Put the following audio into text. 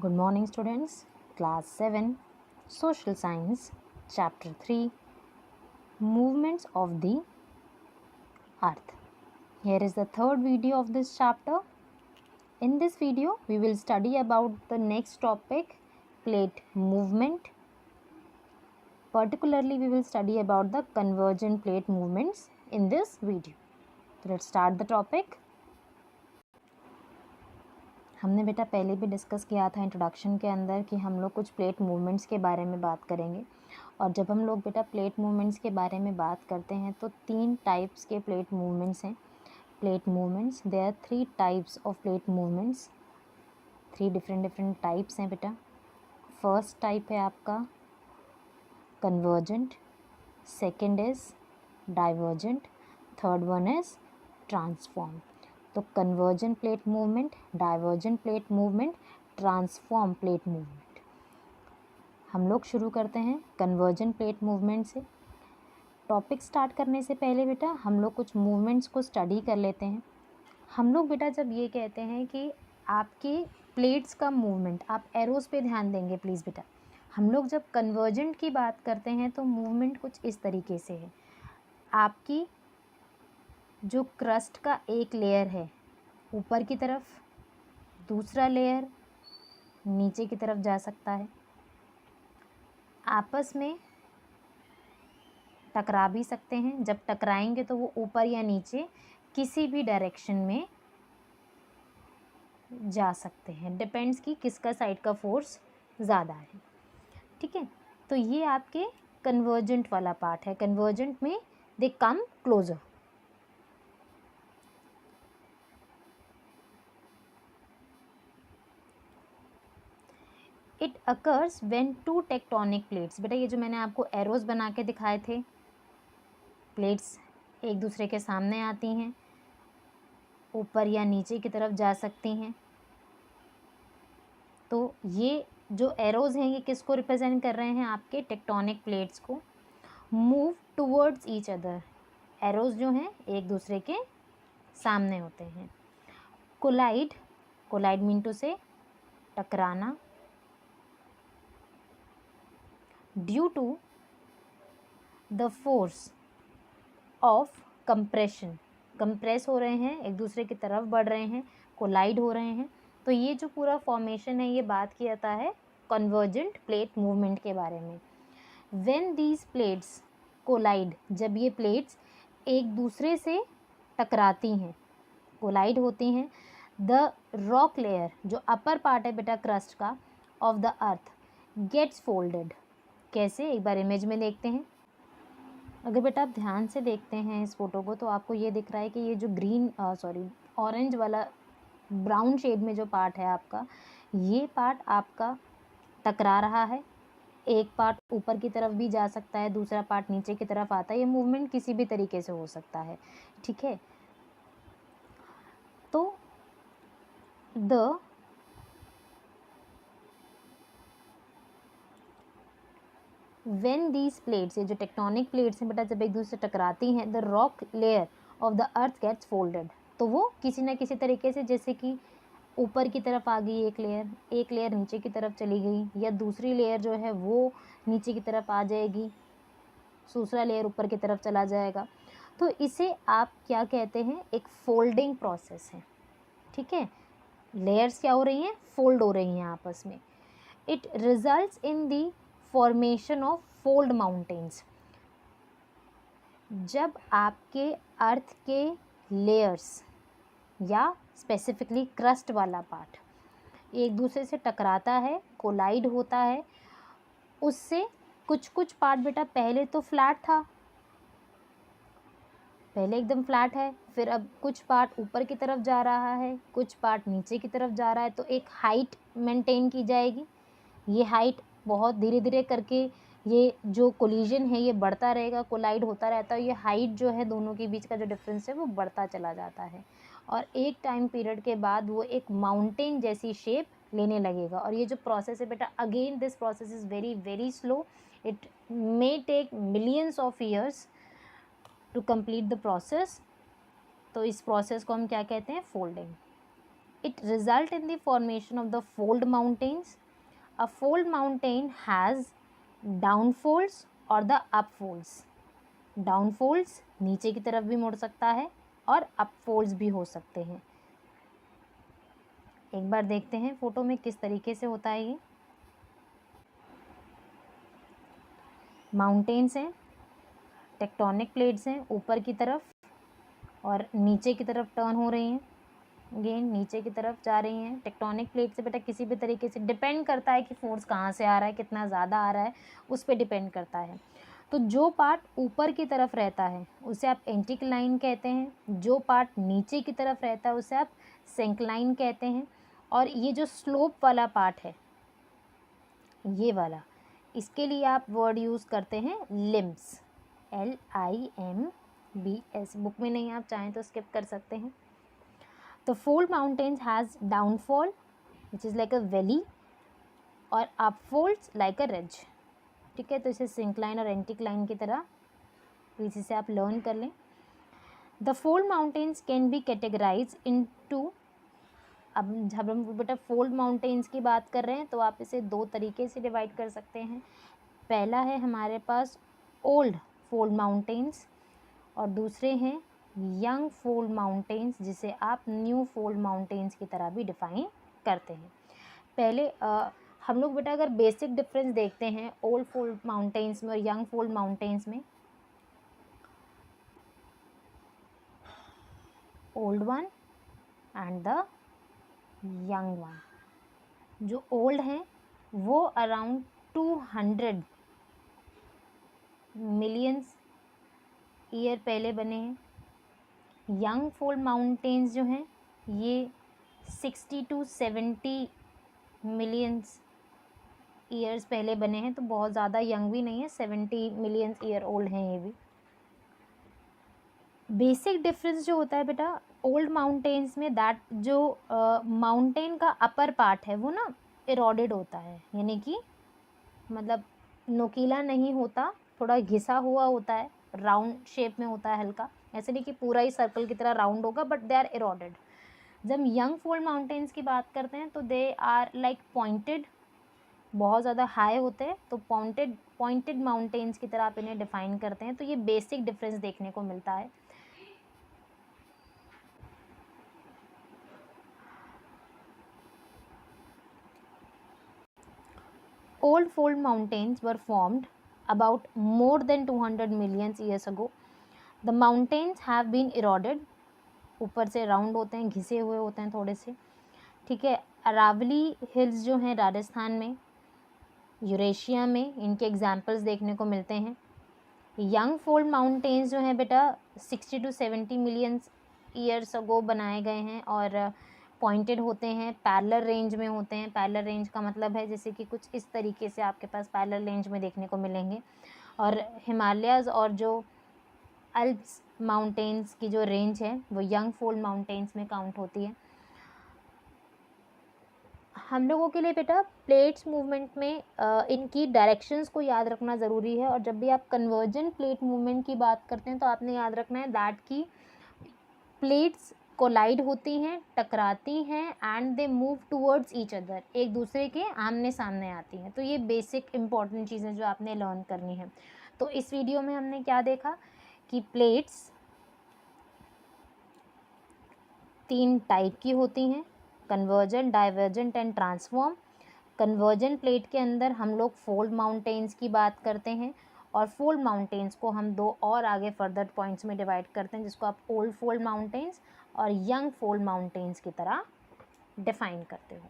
Good morning, students. Class 7, Social Science, Chapter 3, Movements of the Earth. Here is the third video of this chapter. In this video, we will study about the next topic, plate movement. Particularly, we will study about the convergent plate movements in this video. So, let's start the topic. हमने बेटा पहले भी discuss किया था introduction के अंदर कि हम लोग कुछ प्लेट मूवमेंट्स के बारे में बात करेंगे। और जब हम लोग बेटा प्लेट मूवमेंट्स के बारे में बात करते हैं तो 3 टाइप्स के प्लेट मूवमेंट्स हैं। Plate movements, there are 3 types of plate movements, 3 different types हैं बेटा। फर्स्ट टाइप है आपका convergent, second is divergent, third one is transform. तो convergent plate movement, divergent plate movement, transform plate movement. हम लोग शुरू करते हैं कन्वर्जेंट प्लेट मूवमेंट से। टॉपिक स्टार्ट करने से पहले बेटा हम लोग कुछ मूवमेंट्स को स्टडी कर लेते हैं। हम लोग बेटा जब ये कहते हैं कि आपके प्लेट्स का मूवमेंट, आप एरोस पे ध्यान देंगे प्लीज़ बेटा। हम लोग जब कन्वर्जेंट की बात करते हैं तो मूवमेंट कुछ इस तरीके से है। आपकी जो क्रस्ट का एक लेयर है ऊपर की तरफ, दूसरा लेयर नीचे की तरफ जा सकता है, आपस में टकरा भी सकते हैं। जब टकराएंगे तो वो ऊपर या नीचे किसी भी डायरेक्शन में जा सकते हैं, डिपेंड्स कि किसका साइड का फोर्स ज़्यादा है। ठीक है, तो ये आपके कन्वर्जेंट वाला पार्ट है। कन्वर्जेंट में they come closer. It occurs when 2 tectonic plates, बेटा ये जो मैंने आपको एरोज बना के दिखाए थे, प्लेट्स एक दूसरे के सामने आती हैं, ऊपर या नीचे की तरफ जा सकती हैं। तो ये जो एरोज हैं ये किसको रिप्रेजेंट कर रहे हैं? आपके टेक्टोनिक प्लेट्स को। Move towards each other, arrows जो हैं एक दूसरे के सामने होते हैं। कोलाइड, कोलाइड मीन टू से टकराना। Due to the force of compression, compress हो रहे हैं, एक दूसरे की तरफ बढ़ रहे हैं, कोलाइड हो रहे हैं। तो ये जो पूरा फॉर्मेशन है ये बात किया जाता है कन्वर्जेंट प्लेट मूवमेंट के बारे में। व्हेन दीज प्लेट्स कोलाइड, जब ये प्लेट्स एक दूसरे से टकराती हैं, कोलाइड होती हैं, द रॉक लेयर, जो अपर पार्ट है बेटा क्रस्ट का of the earth, gets folded. कैसे, एक बार इमेज में देखते हैं। अगर बेटा आप ध्यान से देखते हैं इस फोटो को तो आपको ये दिख रहा है कि ये जो ऑरेंज वाला ब्राउन शेड में जो पार्ट है आपका, ये पार्ट आपका टकरा रहा है। एक पार्ट ऊपर की तरफ भी जा सकता है, दूसरा पार्ट नीचे की तरफ आता है। ये मूवमेंट किसी भी तरीके से हो सकता है। ठीक है, तो व्हेन दीज प्लेट्स, ये जो टेक्टोनिक प्लेट्स हैं बेटा जब एक दूसरे से टकराती हैं, the rock layer of the earth gets folded. तो वो किसी ना किसी तरीके से, जैसे कि ऊपर की तरफ आ गई एक लेयर नीचे की तरफ चली गई, या दूसरी लेयर जो है वो नीचे की तरफ आ जाएगी, दूसरा लेयर ऊपर की तरफ चला जाएगा। तो इसे आप क्या कहते हैं? एक फोल्डिंग प्रोसेस है। ठीक है, लेयर्स क्या हो रही हैं? फोल्ड हो रही हैं आपस में। It results in the formation of fold mountains. जब आपके अर्थ के लेयर्स या स्पेसिफिकली क्रस्ट वाला पार्ट एक दूसरे से टकराता है, कोलाइड होता है, उससे कुछ पार्ट बेटा पहले तो फ्लैट था, पहले एकदम फ्लैट है, फिर अब कुछ पार्ट ऊपर की तरफ जा रहा है, कुछ पार्ट नीचे की तरफ जा रहा है। तो एक हाइट मेंटेन की जाएगी। ये हाइट बहुत धीरे धीरे करके ये जो कोलिजन है ये बढ़ता रहेगा, कोलाइड होता रहता है। ये हाइट जो है दोनों के बीच का जो डिफरेंस है वो बढ़ता चला जाता है, और एक टाइम पीरियड के बाद वो एक माउंटेन जैसी शेप लेने लगेगा। और ये जो प्रोसेस है बेटा, again this process is very very slow, it may take millions of years to complete the process. तो इस प्रोसेस को हम क्या कहते हैं? Folding. It result in the formation of the fold mountains. A fold mountain has downfolds और the upfolds. डाउनफोल्ड्स नीचे की तरफ भी मुड़ सकता है और अपफोल्ड्स भी हो सकते हैं. एक बार देखते हैं फोटो में किस तरीके से होता है. ये माउंटेन्स हैं, टेक्टोनिक प्लेट्स हैं ऊपर की तरफ और नीचे की तरफ टर्न हो रही हैं. अगेन नीचे की तरफ जा रही हैं. टेक्टोनिक प्लेट से बेटा किसी भी तरीके से डिपेंड करता है कि फोर्स कहाँ से आ रहा है, कितना ज़्यादा आ रहा है, उस पर डिपेंड करता है. तो जो पार्ट ऊपर की तरफ रहता है उसे आप एंटीक्लाइन कहते हैं. जो पार्ट नीचे की तरफ रहता है उसे आप सेंक्लाइन कहते हैं. और ये जो स्लोप वाला पार्ट है, ये वाला, इसके लिए आप वर्ड यूज़ करते हैं लिम्स. LIMBS. बुक में नहीं, आप चाहें तो स्किप कर सकते हैं. The fold mountains has downfall which is like a valley और upfolds like a ridge. ठीक है, तो इसे सिंक्लाइन और एंटीक्लाइन की तरह प्लीज इसे आप लर्न कर लें. The fold mountains can be categorized into, अब जब हम बेटा फोल्ड माउंटेन्स की बात कर रहे हैं तो आप इसे दो तरीके से डिवाइड कर सकते हैं. पहला है हमारे पास ओल्ड फोल्ड माउंटेन्स और दूसरे हैं यंग फोल्ड माउंटेन्स, जिसे आप न्यू फोल्ड माउंटेन्स की तरह भी डिफाइन करते हैं. पहले हम लोग बेटा अगर बेसिक डिफरेंस देखते हैं ओल्ड फोल्ड माउंटेन्स में और यंग फोल्ड माउंटेन्स में. Old one and the young one. जो ओल्ड हैं वो अराउंड 200 मिलियंस ईयर पहले बने हैं. यंग फोल्ड माउंटेन्स जो हैं ये 60 to 70 मिलियंस ईयर्स पहले बने हैं. तो बहुत ज़्यादा यंग भी नहीं है, 70 मिलियंस ईयर ओल्ड हैं ये भी. बेसिक डिफरेंस जो होता है बेटा ओल्ड माउंटेन्स में, दैट जो माउंटेन का अपर पार्ट है वो ना इरोडेड होता है, यानी कि मतलब नोकीला नहीं होता, थोड़ा घिसा हुआ होता है, राउंड शेप में होता है हल्का. ऐसे नहीं कि पूरा ही सर्कल की तरह राउंड होगा, बट दे आर इरोडेड. जब यंग फोल्ड माउंटेन्स की बात करते हैं तो दे आर लाइक पॉइंटेड, बहुत ज़्यादा हाई होते हैं. तो पॉइंटेड माउंटेन्स की तरह आप इन्हें डिफाइन करते हैं. तो ये बेसिक डिफरेंस देखने को मिलता है. Old fold mountains were formed about more than 200 million years ago. The mountains have been eroded. ऊपर से राउंड होते हैं, घिसे हुए होते हैं थोड़े से. ठीक है. अरावली हिल्स जो हैं राजस्थान में, यूरेशिया में, इनके एग्जाम्पल्स देखने को मिलते हैं. यंग फोल्ड माउंटेन्स जो हैं बेटा 60 to 70 मिलियन ईयर्स अगो बनाए गए हैं और पॉइंटेड होते हैं, पैरेलल रेंज में होते हैं. पैरेलल रेंज का मतलब है जैसे कि कुछ इस तरीके से आपके पास पैरेलल रेंज में देखने को मिलेंगे. और हिमालयाज़ और जो अल्प्स माउंटेन्स की जो रेंज है वो यंग फोल्ड माउंटेन्स में काउंट होती है. हम लोगों के लिए बेटा प्लेट्स मूवमेंट में इनकी डायरेक्शंस को याद रखना ज़रूरी है. और जब भी आप कन्वर्जेंट प्लेट मूवमेंट की बात करते हैं तो आपने याद रखना है दैट की प्लेट्स कोलाइड होती हैं, टकराती हैं and they move towards each other, एक दूसरे के आमने सामने आती हैं. तो ये बेसिक इंपॉर्टेंट चीज़ें जो आपने लर्न करनी है. तो इस वीडियो में हमने क्या देखा कि प्लेट्स 3 टाइप की होती हैं, convergent, divergent and transform. Convergent plate के अंदर हम लोग फोल्ड माउंटेन्स की बात करते हैं और फोल्ड माउंटेन्स को हम दो और आगे फर्दर पॉइंट्स में डिवाइड करते हैं, जिसको आप ओल्ड फोल्ड माउंटेन्स और यंग फोल्ड माउंटेन्स की तरह डिफाइन करते हो.